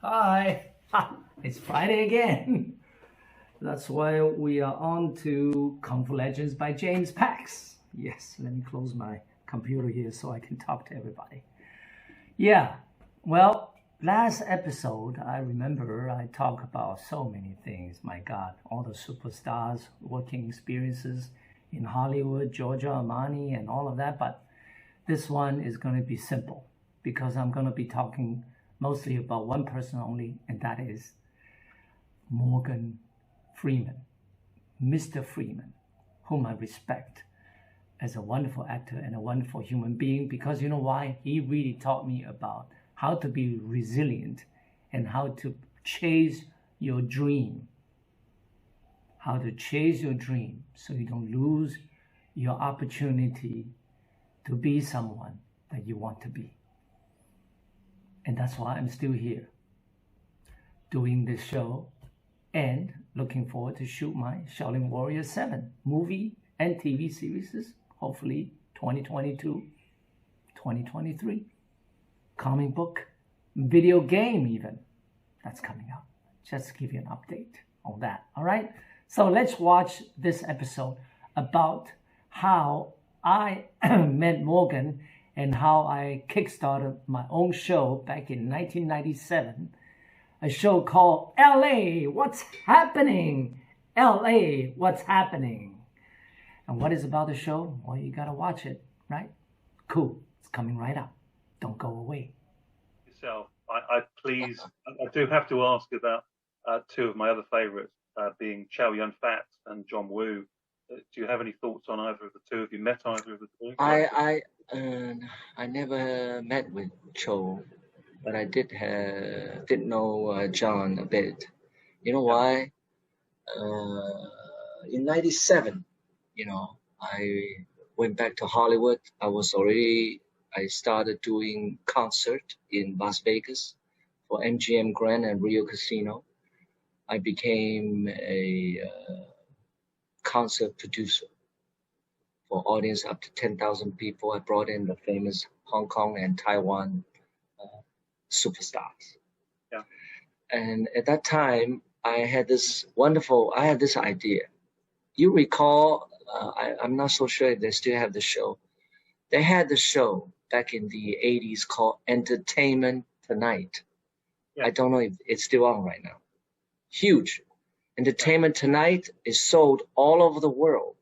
Hi, it's Friday again. That's why we are on to Kung Fu Legends by James Pax. Yes, let me close my computer here so I can talk to everybody. Yeah, well, last episode, I remember I talked about so many things. My God, all the superstars, working experiences in Hollywood, Georgia Armani, and all of that. But this one is going to be simple because I'm going to be talking mostly about one person only, and that is Morgan Freeman, Mr. Freeman, whom I respect as a wonderful actor and a wonderful human being because you know why? He really taught me about how to be resilient and how to chase your dream. How to chase your dream so you don't lose your opportunity to be someone that you want to be. And that's why I'm still here doing this show and looking forward to shoot my Shaolin Warrior 7 movie and TV series, hopefully 2022, 2023. Comic book, video game even, that's coming up. Just to give you an update on that, all right? So let's watch this episode about how I met Morgan and how I kickstarted my own show back in 1997, a show called LA, What's Happening? LA, What's Happening? And what is about the show? Well, you gotta watch it, right? Cool, it's coming right up. Don't go away. Yourself, I do have to ask about two of my other favorites, being Chow Yun-fat and John Woo. Do you have any thoughts on either of the two? Have you met either of the two? I never met with Cho, but I did know John a bit. You know why? In '97, I went back to Hollywood. I started doing concert in Las Vegas for MGM Grand and Rio Casino. I became a concert producer for audience up to 10,000 people. I brought in the famous Hong Kong and Taiwan superstars. Yeah. And at that time, I had this idea. You recall, I'm not so sure if they still have the show. They had the show back in the 80s called Entertainment Tonight. Yeah. I don't know if it's still on right now. Huge. Entertainment Tonight is sold all over the world,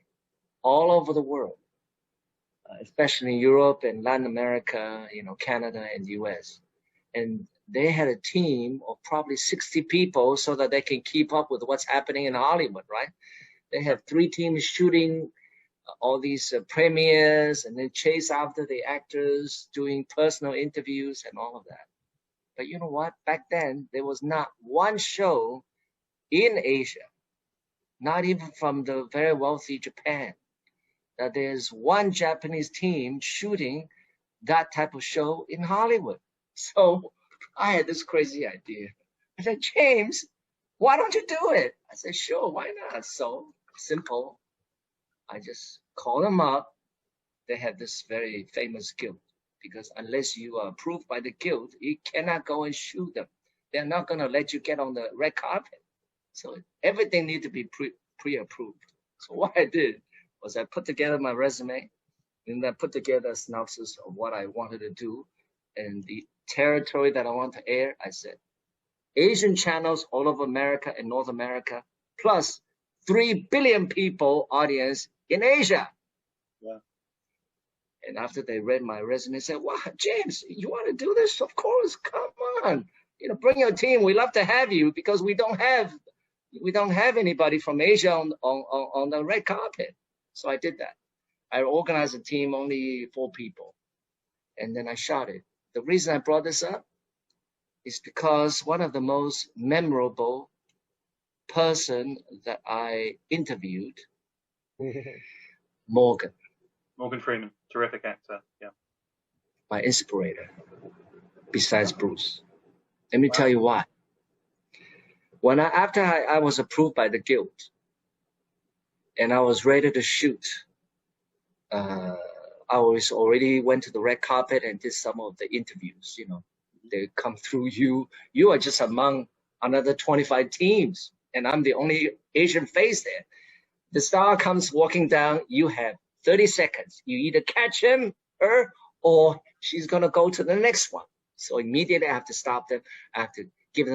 especially in Europe and Latin America, Canada and the US. And they had a team of probably 60 people so that they can keep up with what's happening in Hollywood, right? They have 3 teams shooting all these premieres and then chase after the actors, doing personal interviews and all of that. But you know what? Back then, there was not one show in Asia, not even from the very wealthy Japan, that there's one Japanese team shooting that type of show in Hollywood. So I had this crazy idea. I said, James, why don't you do it? I said, sure, why not? So simple. I just called them up. They have this very famous guild because unless you are approved by the guild, you cannot go and shoot them. They're not going to let you get on the red carpet. So everything needs to be pre-approved. So what I did was I put together my resume and I put together a synopsis of what I wanted to do and the territory that I want to air. I said, Asian channels all over America and North America, plus 3 billion people audience in Asia. Yeah. And after they read my resume, they said, wow, James, you want to do this? Of course, come on. Bring your team. We love to have you because we don't have anybody from Asia on the red carpet. So I did that. I organized a team, only 4 people. And then I shot it. The reason I brought this up is because one of the most memorable person that I interviewed, Morgan Freeman, terrific actor. Yeah. My inspirator, besides Bruce. Let me tell you why. After I was approved by the guild and I was ready to shoot, I was already went to the red carpet and did some of the interviews, they come through you. You are just among another 25 teams, and I'm the only Asian face there. The star comes walking down, you have 30 seconds. You either catch him, her, or she's gonna go to the next one. So immediately I have to stop them. I have to give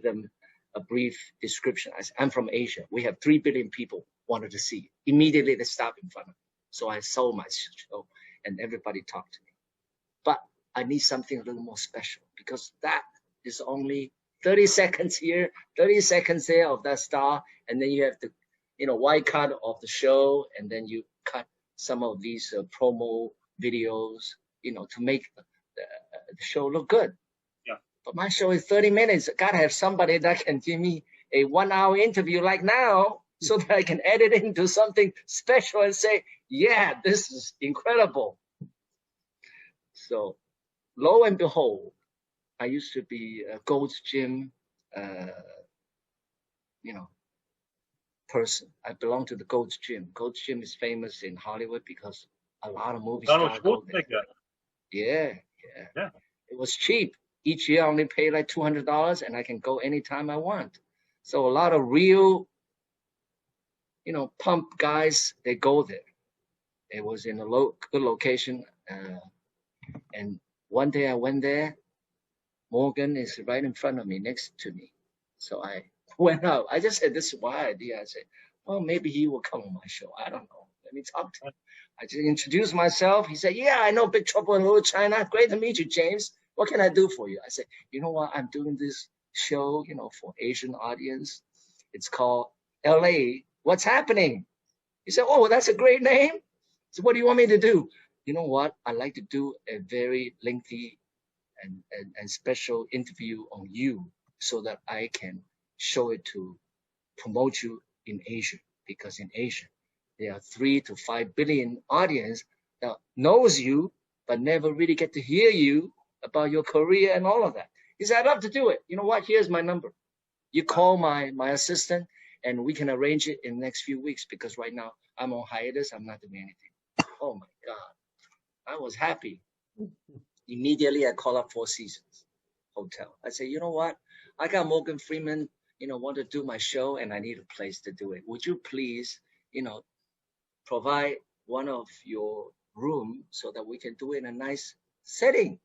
them a brief description. I say, I'm from Asia. We have 3 billion people wanted to see you. Immediately they stop in front of me. So I sold my show and everybody talked to me. But I need something a little more special because that is only 30 seconds here, 30 seconds there of that star, and then you have to, white cut of the show, and then you cut some of these promo videos, to make the show look good. Yeah. But my show is 30 minutes. I gotta have somebody that can give me a 1-hour interview like now, so that I can edit it into something special and say, yeah, this is incredible. So lo and behold, I used to be a Gold's Gym, person. I belong to the Gold's Gym. Gold's Gym is famous in Hollywood because a lot of movie stars go there. Yeah. It was cheap. Each year I only pay like $200 and I can go anytime I want. So a lot of real, pump guys, they go there. It was in a good location. And one day I went there. Morgan is right in front of me, next to me. So I went out. I just had this wild idea. I said, well, maybe he will come on my show. I don't know. Let me talk to him. I just introduced myself. He said, yeah, I know Big Trouble in Little China. Great to meet you, James. What can I do for you? I said, you know what? I'm doing this show, for Asian audience. It's called LA. What's happening? He said, oh, that's a great name. So what do you want me to do? You know what? I'd like to do a very lengthy and special interview on you so that I can show it to promote you in Asia. Because in Asia, there are 3 to 5 billion audience that knows you, but never really get to hear you about your career and all of that. He said, I'd love to do it. You know what? Here's my number. You call my assistant and we can arrange it in the next few weeks because right now I'm on hiatus. I'm not doing anything. Oh my God. I was happy. Immediately I call up Four Seasons Hotel. I say, you know what? I got Morgan Freeman, want to do my show and I need a place to do it. Would you please, provide one of your room so that we can do it in a nice setting?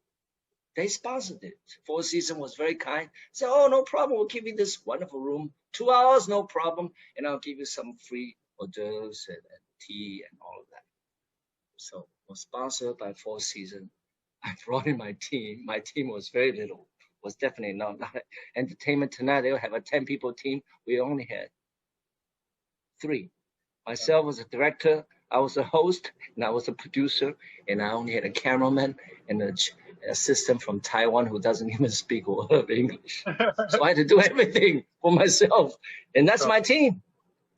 They sponsored it. Four Seasons was very kind. Said, oh, no problem. We'll give you this wonderful room. 2 hours, no problem. And I'll give you some free hors d'oeuvres and tea and all of that. So was sponsored by Four Seasons. I brought in my team. My team was very little. Was definitely not Entertainment Tonight. They'll have a 10-people team. We only had 3. Myself was a director. I was a host, and I was a producer, and I only had a cameraman and an assistant from Taiwan who doesn't even speak a word of English. So I had to do everything for myself, and that's my team.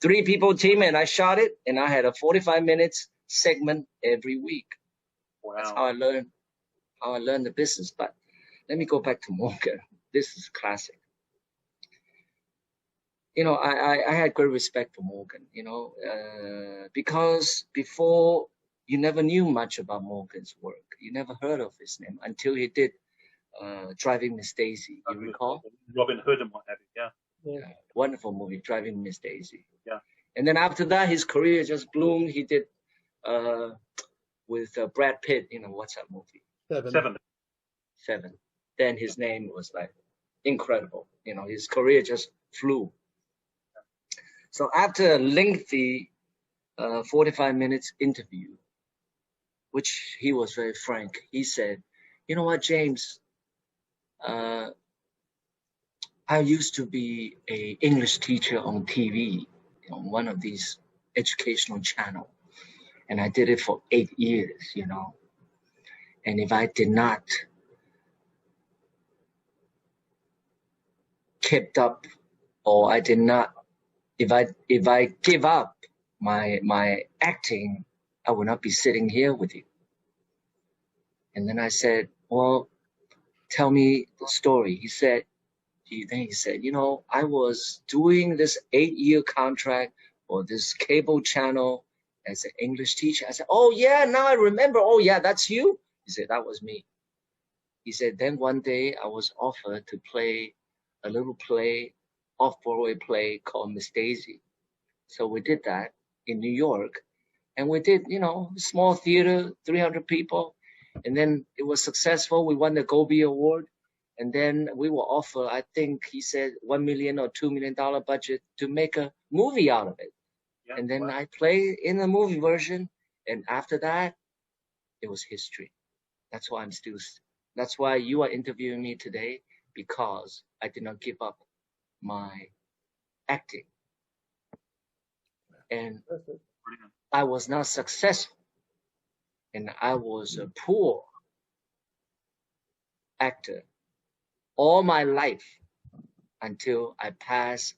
3-people team, and I shot it, and I had a 45 minutes segment every week. Wow. That's how I learned the business. But let me go back to Morgan. This is classic. I had great respect for Morgan, because before you never knew much about Morgan's work. You never heard of his name until he did Driving Miss Daisy. You recall? Robin Hood and what have you, yeah. Wonderful movie, Driving Miss Daisy. Yeah. And then after that, his career just bloomed. He did with Brad Pitt, what's that movie? Seven. Then his name was like incredible. His career just flew. So after a lengthy 45 minutes interview, which he was very frank, he said, you know what, James, I used to be an English teacher on TV, on one of these educational channels. And I did it for 8 years, And if I did not kept up, or I did not, if I give up my acting, I would not be sitting here with you. And then I said, well, tell me the story. He said, I was doing this 8-year contract for this cable channel as an English teacher. I said, oh yeah, now I remember. Oh yeah, that's you? He said, that was me. He said, then one day I was offered to play a little play, off-Broadway play called Miss Daisy. So we did that in New York. And we did, small theater, 300 people. And then it was successful. We won the Gobi Award. And then we were offered, I think he said $1 million or $2 million budget to make a movie out of it. Yeah, and then I played in the movie version. And after that, it was history. That's why you are interviewing me today, because I did not give up my acting. And I was not successful. And I was a poor actor all my life until I passed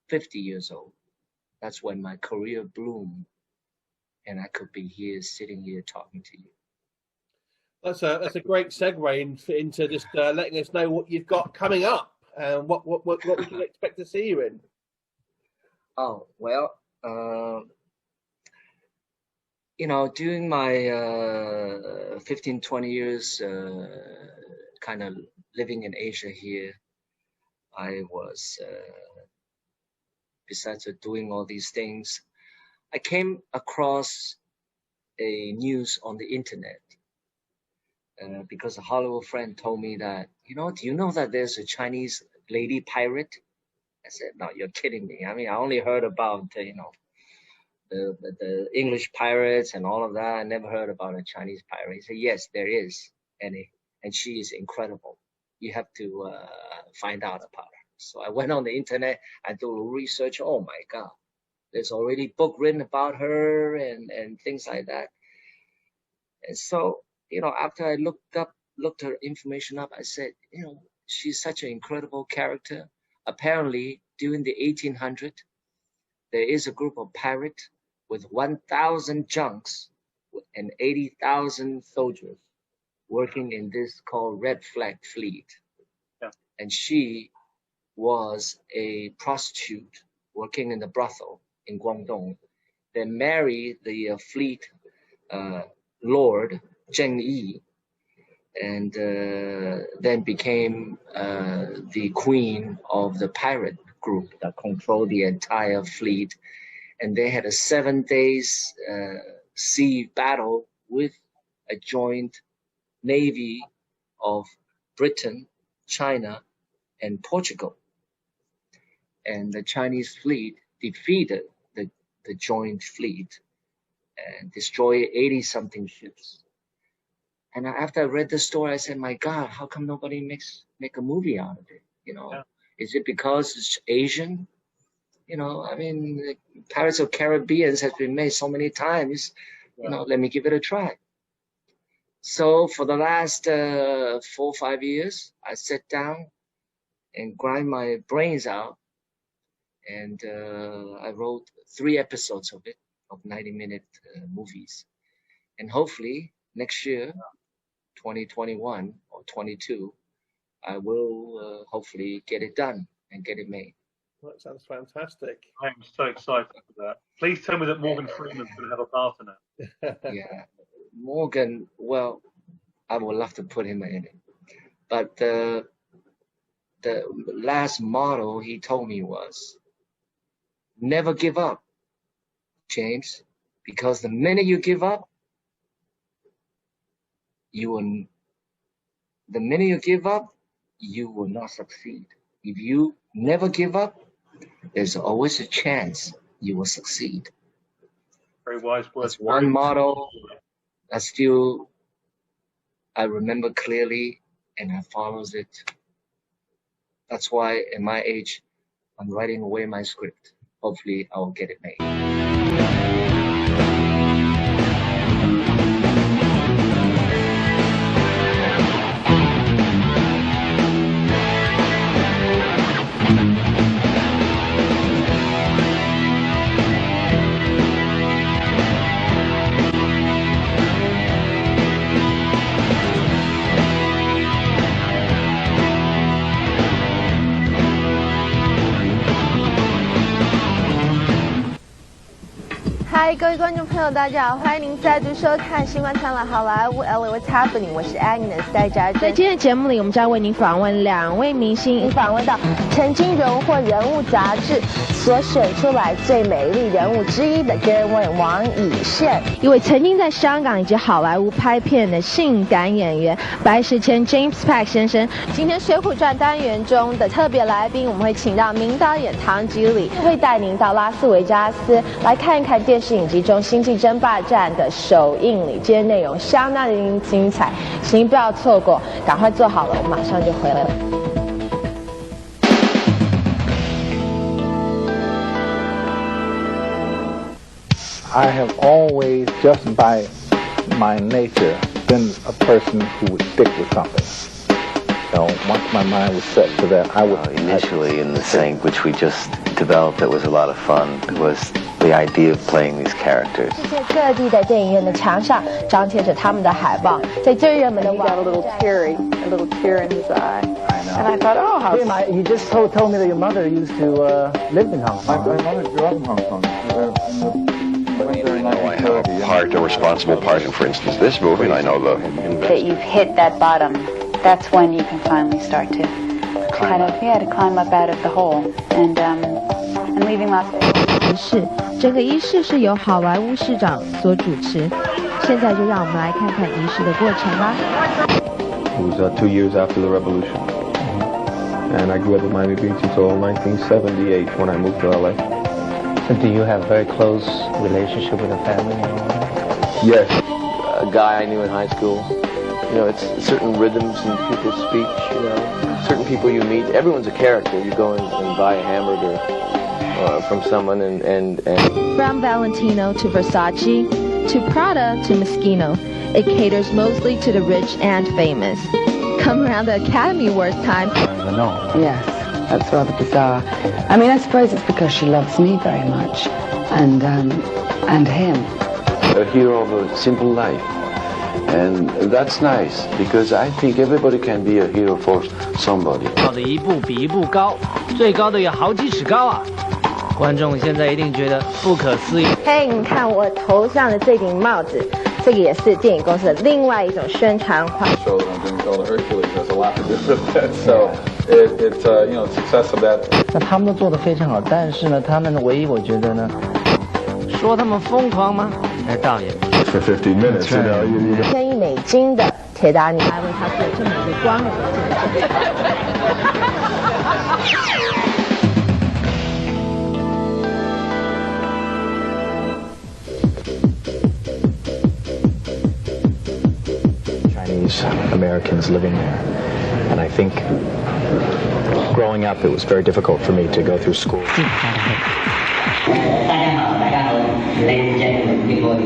50 years old. That's when my career bloomed, and I could be here, sitting here talking to you. That's a great segue into just letting us know what you've got coming up and what we can expect to see you in. Oh, well, during my 15, 20 years kind of living in Asia here, I was, besides doing all these things, I came across a news on the internet because a Hollywood friend told me that, do you know that there's a Chinese lady pirate? I said, no, you're kidding me. I mean, I only heard about, the English pirates and all of that. I never heard about a Chinese pirate. He said, yes, there is. And she is incredible. You have to find out about her. So I went on the internet, I did a little research. Oh my God, there's already book written about her and things like that. And so, after I looked her information up, I said, she's such an incredible character. Apparently, during the 1800s, there is a group of pirates with 1,000 junks and 80,000 soldiers working in this called Red Flag Fleet. Yeah. And she was a prostitute working in the brothel in Guangdong. They married the fleet lord, Zheng Yi, and then became the queen of the pirate group that controlled the entire fleet. And they had a 7 days sea battle with a joint navy of Britain, China, and Portugal. And the Chinese fleet defeated the joint fleet and destroyed 80-something ships. And after I read the story, I said, my God, how come nobody make a movie out of it? Yeah. Is it because it's Asian? I mean, Pirates of the Caribbean has been made so many times. Yeah. Let me give it a try. So for the last 4 or 5 years, I sat down and grind my brains out. And I wrote 3 episodes of it, of 90-minute movies. And hopefully next year, 2021 or 22, I will hopefully get it done and get it made. Well, that sounds fantastic. I'm so excited for that. Please tell me that Morgan Freeman's going to have a part in it. Yeah, Morgan, well, I would love to put him in it. But the last motto he told me was, never give up, James, because the minute you give up, you will not succeed. If you never give up, there's always a chance you will succeed. Very wise words. That's one motto I remember clearly, and I follows it. That's why at my age, I'm writing away my script. Hopefully I'll get it made. 嗨，各位观众朋友，大家好，欢迎您再度收看《星光灿烂好莱坞 LA What's Happening》，我是 Agnes 戴家珍。在今天的节目里，我们将为您访问2位明星，访问到曾经荣获人物杂志所选出来最美丽人物之一的各位王以宪，一位曾经在香港以及好莱坞拍片的性感演员白石谦 James Pax 先生。今天《水浒传》单元中的特别来宾，我们会请到名导演唐吉礼，会带您到拉斯维加斯来看一看电视影集中《星际争霸战》的首映礼。今天内容相当的精彩，请不要错过，赶快坐好了，我们马上就回来了。I have always, just by my nature, been a person who would stick with something. So once my mind was set to that, I would... Initially in the thing which we just developed that was a lot of fun was the idea of playing these characters. 世界各地的电影院的墙上张贴着他们的海报，在最热门的 He got a little tear in his eye. And I thought, oh, how... You just told me that your mother used to live in Hong Kong. My mother grew up in Hong Kong. I know I have a part, a responsible part in, for instance, this movie, and I know that you've hit that bottom. That's when you can finally start to kind of, to climb up out of the hole and leaving Las Vegas. 仪式，整个仪式是由好莱坞市长所主持。现在就让我们来看看仪式的过程啦。It was 2 years after the revolution, and I grew up in Miami Beach until 1978 when I moved to LA. So do you have a very close relationship with the family? Yes. A guy I knew in high school. You know, it's certain rhythms in people's speech, you know, certain people you meet. Everyone's a character. You go and buy a hamburger from someone and... From Valentino to Versace, to Prada to Moschino, it caters mostly to the rich and famous. Come around the Academy Awards time. Yes, that's rather bizarre. I mean, I suppose it's because she loves me very much, and him. a hero of a simple life. And that's nice, because I think everybody can be a hero for somebody. 跳的一步比一步高，最高的有好几尺高啊！观众现在一定觉得不可思议。嘿，你看我头上的这顶帽子，这个也是电影公司的另外一种宣传画。So Hercules has a lot to do with that. So it's success of that. 那他们都做得非常好，但是呢，他们的唯一我觉得呢，说他们疯狂吗？导演。For 50 minutes, you know. 1000亿美金的铁达尼来为他做这么一个光荣的见证。Chinese Americans living there, and I think growing up it was very difficult for me to go through school. 大家好 ladies and gentlemen, people,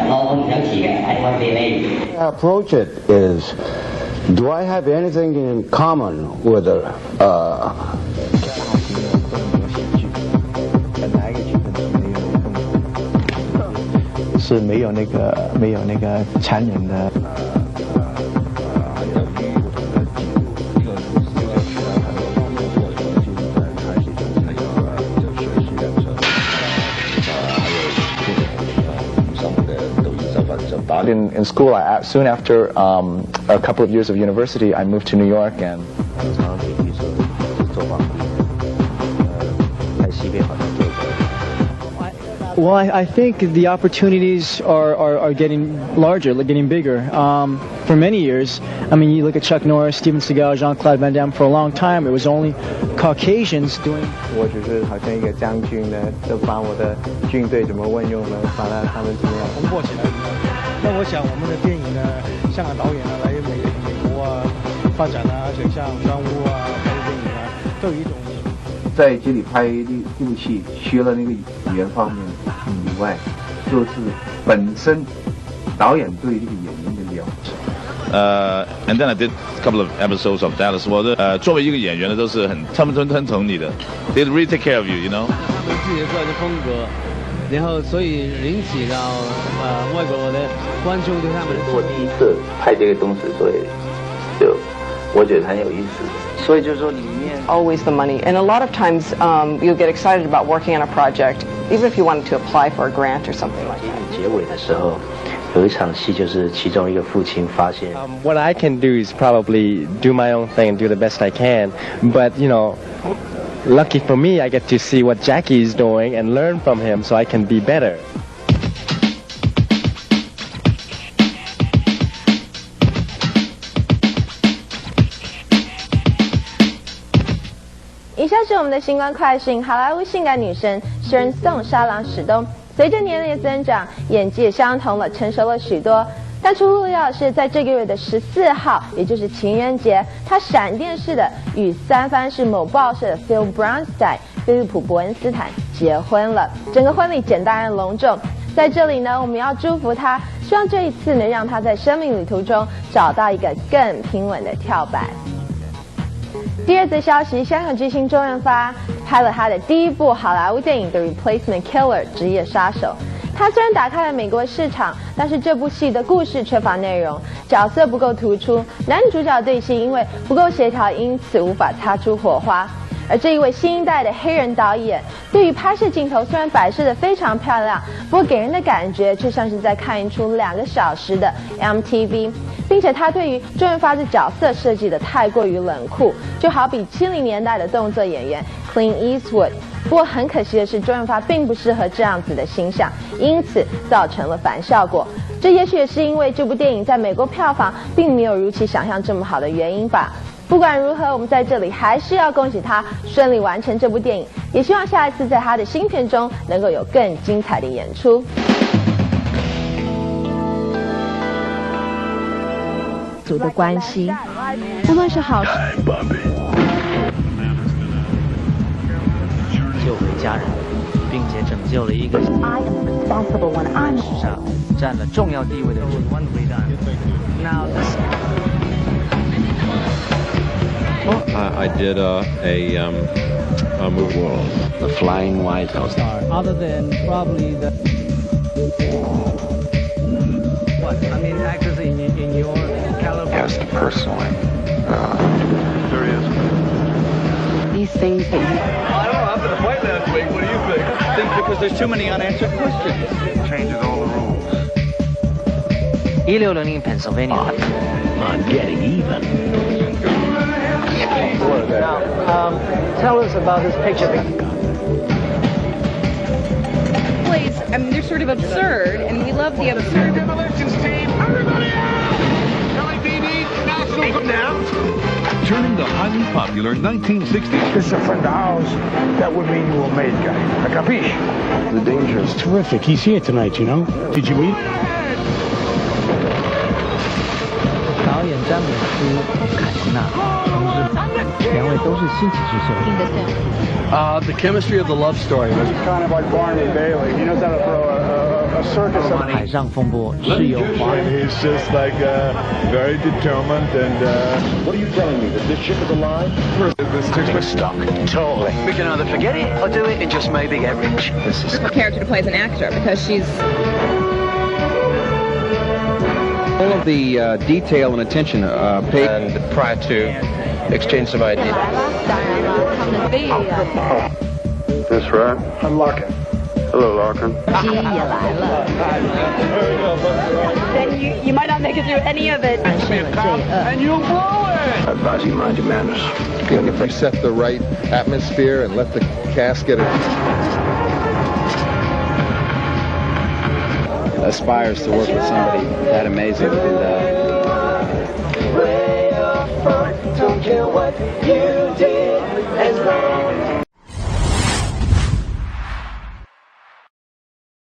我唔想遲嘅 I want to be late. Approach it is, do I have anything in common with her? 是没有那个残忍的。In school, soon after a couple of years of university, I moved to New York and. Well, I think the opportunities are getting larger, getting bigger. For many years, I mean, you look at Chuck Norris, Steven Seagal, Jean-Claude Van Damme. For a long time, it was only Caucasians doing. 我只是好像一个将军的，就把我的军队怎么运用呢？把他们怎么样突破起来。那我想，我们的电影呢，香港导演呢，来美国啊发展啊，而且像商务啊、拍电影啊，都有一种。在这里拍这部戏，学了那个语言方面以外，就是本身导演对这个演员的了解。And then I did a couple of episodes of Dallas. 我作为一个演员呢，都是他们很疼你的 ，They really take care of you, you know. 他们自己个人的风格。然后，所以引起到外国的观众对他们的。我第一次拍这个东西，所以就我觉得很有意思。所以就是说里面 always the money. And a lot of times you'll get excited about working on a project, even if you wanted to apply for a grant or something like that. 结尾的时候，有一场戏就是其中一个父亲发现。What I can do is probably do my own thing and do the best I can. But, you know, lucky for me, I get to see what Jackie is doing and learn from him so I can be better. 以下是我们的星光快讯，好莱坞性感女神 Sharon Stone 沙朗史东，随着年龄的增长，演技也相同了，成熟了许多。但出乎意料的是，在这个月的14号，也就是情人节，她闪电式的与三藩市某报社的 Phil Brownstein 菲利普·伯恩斯坦结婚了。整个婚礼简单而隆重。在这里呢，我们要祝福她，希望这一次能让她在生命旅途中找到一个更平稳的跳板。第二则消息，香港巨星周润发拍了他的第一部好莱坞电影《The Replacement Killer》职业杀手。他虽然打开了美国市场，但是这部戏的故事缺乏内容，角色不够突出，男女主角对戏因为不够协调，因此无法擦出火花。而这一位新一代的黑人导演，对于拍摄镜头虽然摆设得非常漂亮，不过给人的感觉却像是在看一出2个小时的 MTV， 并且他对于周润发的角色设计的太过于冷酷，就好比70年代的动作演员 Clint Eastwood。不过很可惜的是，周润发并不适合这样子的形象，因此造成了反效果。这也许也是因为这部电影在美国票房并没有如其想象这么好的原因吧。不管如何，我们在这里还是要恭喜他顺利完成这部电影，也希望下一次在他的新片中能够有更精彩的演出。组的关系，不论是好事。救回家人，并且拯救了一个史上占了重要地位的人。Now this. I did a movie world, The Flying White House. Other than probably the... What? I mean, actors in your caliber? Yes, personally. There he is. These things that you... I don't know. After the fight last week, what do you think? I think because there's too many unanswered questions. Changes all the rules. 1600 Pennsylvania. On getting even. Now, tell us about this picture. Plays, I mean, they're sort of absurd, and we love the absurd. Demolitions team, everybody out! LAPD, national now. Turning the highly popular 1960s. This is a friend of ours. That would mean you were made, guy. Capiche? The danger is Terrific. He's here tonight, you know. Did you eat? 导演詹姆斯·凯文纳，2位都是新奇之秀。The chemistry of the love story. He's kind of like Barney Bailey. He knows how to throw a circus. 海上风波是由华人。He's just like very determined and. What are you telling me? That this ship is alive? This chick was stuck. Totally. We can either forget it or do it and just maybe get rich. This is a character to play as an actor because she's. All of the detail and attention paid and prior to exchange some ideas. That's right. I'm Larkin. Hello, Larkin. Then you might not make it through any of it. And you'll blow it! I advise you mind your manners. If you set the right atmosphere and let the cast get it. Aspires to work with somebody that amazing. Don't care what you did as long